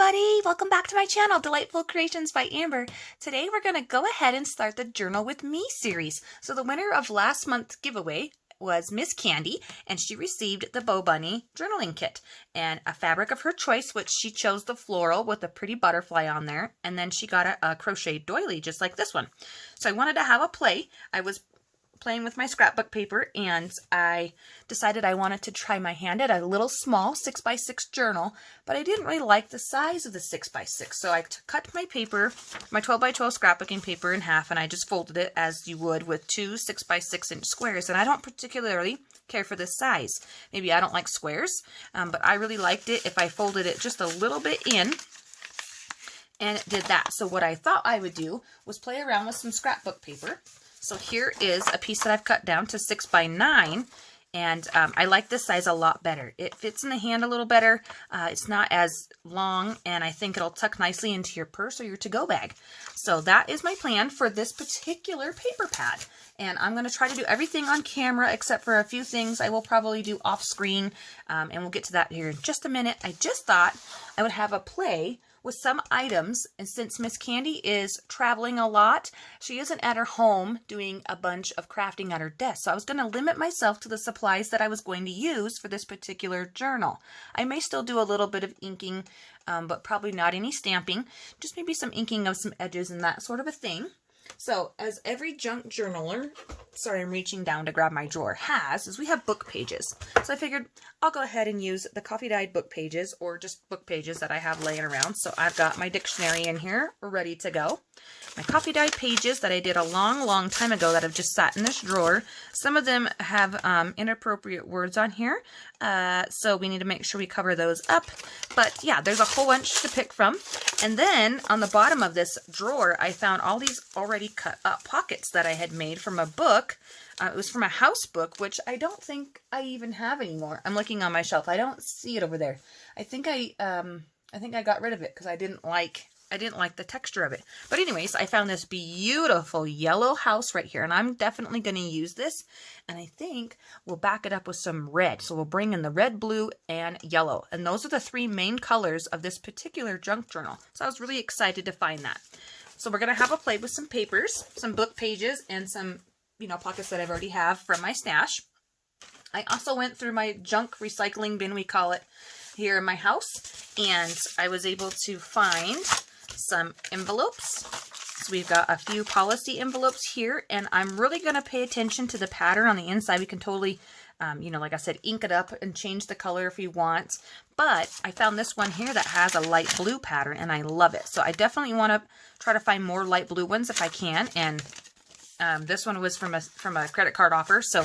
everybody! Welcome back to my channel, Delightful Creations by Amber. Today we're going to go ahead and start the Journal with Me series. So the winner of last month's giveaway was Miss Candy, and she received the BoBunny journaling kit and a fabric of her choice, which she chose the floral with a pretty butterfly on there, and then she got a crochet doily just like this one. So I wanted to have a play. I was playing with my scrapbook paper, and I decided I wanted to try my hand at a little small 6x6 journal, but I didn't really like the size of the 6x6, so I cut my paper, my 12x12 scrapbooking paper in half, and I just folded it as you would with two 6x6 inch squares. And I don't particularly care for this size. Maybe I don't like squares, but I really liked it if I folded it just a little bit in, and it did that. So what I thought I would do was play around with some scrapbook paper. So here is a piece that I've cut down to 6x9, and I like this size a lot better. It fits in the hand a little better. It's not as long, and I think it'll tuck nicely into your purse or your to-go bag. So that is my plan for this particular paper pad. And I'm going to try to do everything on camera except for a few things I will probably do off screen, and we'll get to that here in just a minute. I just thought I would have a play with some items, and since Miss Candy is traveling a lot, she isn't at her home doing a bunch of crafting at her desk. So I was going to limit myself to the supplies that I was going to use for this particular journal. I may still do a little bit of inking, but probably not any stamping, just maybe some inking of some edges and that sort of a thing. So, as every junk journaler, sorry, I'm reaching down to grab my drawer, has, is we have book pages. So I figured I'll go ahead and use the coffee dyed book pages, or just book pages that I have laying around. So I've got my dictionary in here ready to go. My coffee dyed pages that I did a long time ago that have just sat in this drawer. Some of them have inappropriate words on here, so we need to make sure we cover those up. But yeah, there's a whole bunch to pick from. And then on the bottom of this drawer, I found all these already cut up pockets that I had made from a book. It was from a house book, which I don't think I even have anymore. I'm looking on my shelf. I don't see it over there. I think I got rid of it because I didn't like the texture of it. But anyways, I found this beautiful yellow house right here, and I'm definitely going to use this. And I think we'll back it up with some red. So we'll bring in the red, blue, and yellow. And those are the three main colors of this particular junk journal. So I was really excited to find that. So we're going to have a play with some papers, some book pages, and some, pockets that I've already have from my stash. I also went through my junk recycling bin, we call it, here in my house. And I was able to find some envelopes. So we've got a few policy envelopes here, and I'm really going to pay attention to the pattern on the inside. We can totally, like I said, ink it up and change the color if we want. But I found this one here that has a light blue pattern, and I love it. So I definitely want to try to find more light blue ones if I can. And this one was from a credit card offer, so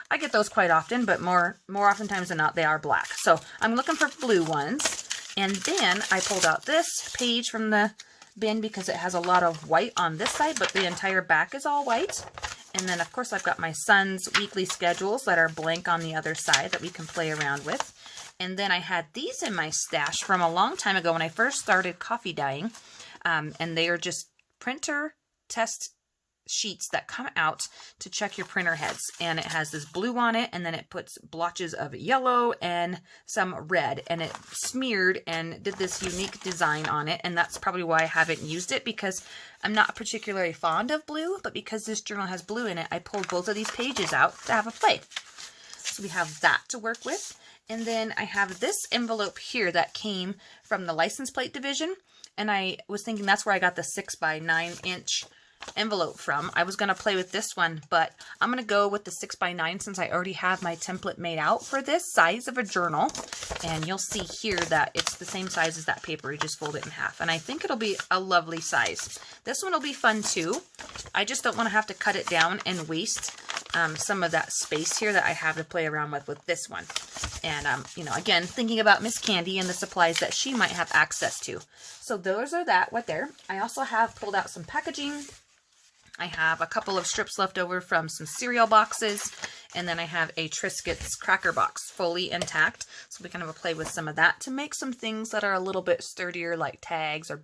I get those quite often, but more oftentimes than not, they are black. So I'm looking for blue ones. And then I pulled out this page from the bin because it has a lot of white on this side, but the entire back is all white. And then, of course, I've got my son's weekly schedules that are blank on the other side that we can play around with. And then I had these in my stash from a long time ago when I first started coffee dyeing. And they are just printer test sheets that come out to check your printer heads, and it has this blue on it, and then it puts blotches of yellow and some red, and it smeared and did this unique design on it. And that's probably why I haven't used it, because I'm not particularly fond of blue, but because this journal has blue in it, I pulled both of these pages out to have a play. So we have that to work with. And then I have this envelope here that came from the license plate division, and I was thinking that's where I got the 6x9 inch envelope from. I was going to play with this one, but I'm going to go with the 6x9 since I already have my template made out for this size of a journal. And you'll see here that it's the same size as that paper. You just fold it in half, and I think it'll be a lovely size. This one will be fun too. I just don't want to have to cut it down and waste some of that space here that I have to play around with this one. And, again, thinking about Miss Candy and the supplies that she might have access to. So those are what there. I also have pulled out some packaging. I have a couple of strips left over from some cereal boxes, and then I have a Triscuits cracker box fully intact. So we can have a play with some of that to make some things that are a little bit sturdier, like tags or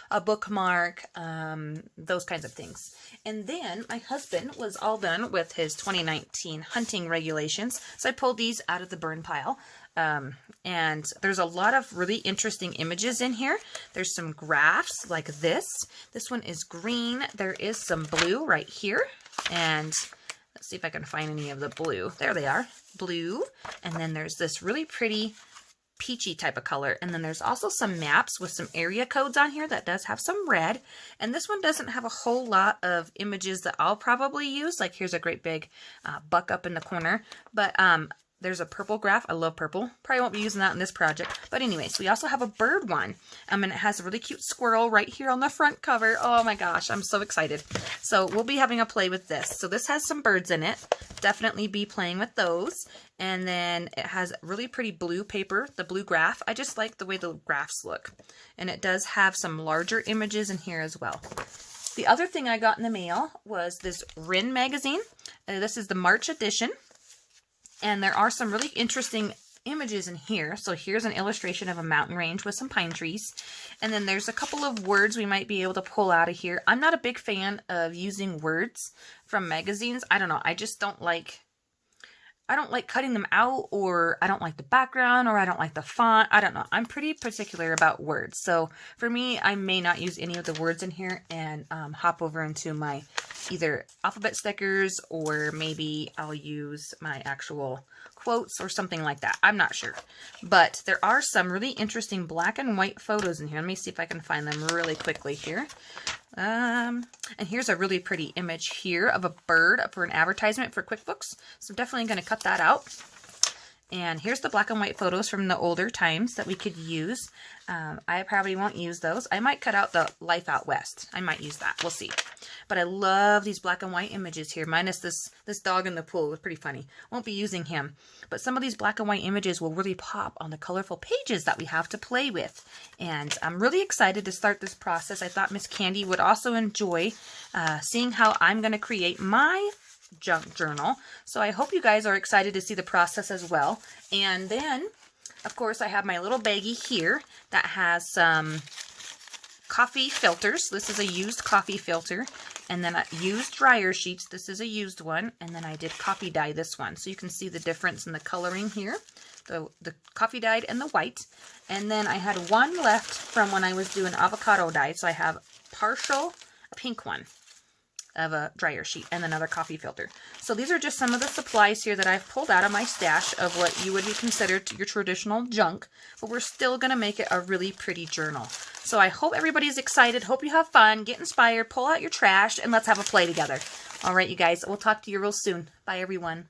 a bookmark, those kinds of things. And then my husband was all done with his 2019 hunting regulations, so I pulled these out of the burn pile. And there's a lot of really interesting images in here. There's some graphs like this. This one is green. There is some blue right here. And let's see if I can find any of the blue. There they are, blue. And then there's this really pretty peachy type of color. And then there's also some maps with some area codes on here that does have some red. And this one doesn't have a whole lot of images that I'll probably use. Like here's a great big buck up in the corner. But there's a purple graph. I love purple. Probably won't be using that in this project. But anyways, we also have a bird one. And it has a really cute squirrel right here on the front cover. Oh my gosh, I'm so excited. So we'll be having a play with this. So this has some birds in it. Definitely be playing with those. And then it has really pretty blue paper, the blue graph. I just like the way the graphs look. And it does have some larger images in here as well. The other thing I got in the mail was this Rin magazine. This is the March edition. And there are some really interesting images in here. So here's an illustration of a mountain range with some pine trees. And then there's a couple of words we might be able to pull out of here. I'm not a big fan of using words from magazines. I don't know. I just don't like cutting them out, or I don't like the background, or I don't like the font. I don't know. I'm pretty particular about words. So for me, I may not use any of the words in here and hop over into my either alphabet stickers, or maybe I'll use my actual quotes or something like that. I'm not sure. But there are some really interesting black and white photos in here. Let me see if I can find them really quickly here. And here's a really pretty image here of a bird for an advertisement for QuickBooks. So I'm definitely going to cut that out. And here's the black and white photos from the older times that we could use. I probably won't use those. I might cut out the Life Out West. I might use that. We'll see. But I love these black and white images here, minus this dog in the pool. It was pretty funny. Won't be using him. But some of these black and white images will really pop on the colorful pages that we have to play with. And I'm really excited to start this process. I thought Miss Candy would also enjoy seeing how I'm going to create my junk journal. So I hope you guys are excited to see the process as well. And then, of course, I have my little baggie here that has some coffee filters. This is a used coffee filter. And then I used dryer sheets. This is a used one. And then I did coffee dye this one. So you can see the difference in the coloring here. The coffee dyed and the white. And then I had one left from when I was doing avocado dye. So I have partial pink one of a dryer sheet and another coffee filter. So these are just some of the supplies here that I've pulled out of my stash of what you would be considered your traditional junk, but we're still going to make it a really pretty journal. So I hope everybody's excited. Hope you have fun, get inspired, pull out your trash, and let's have a play together. All right, you guys, we'll talk to you real soon. Bye, everyone.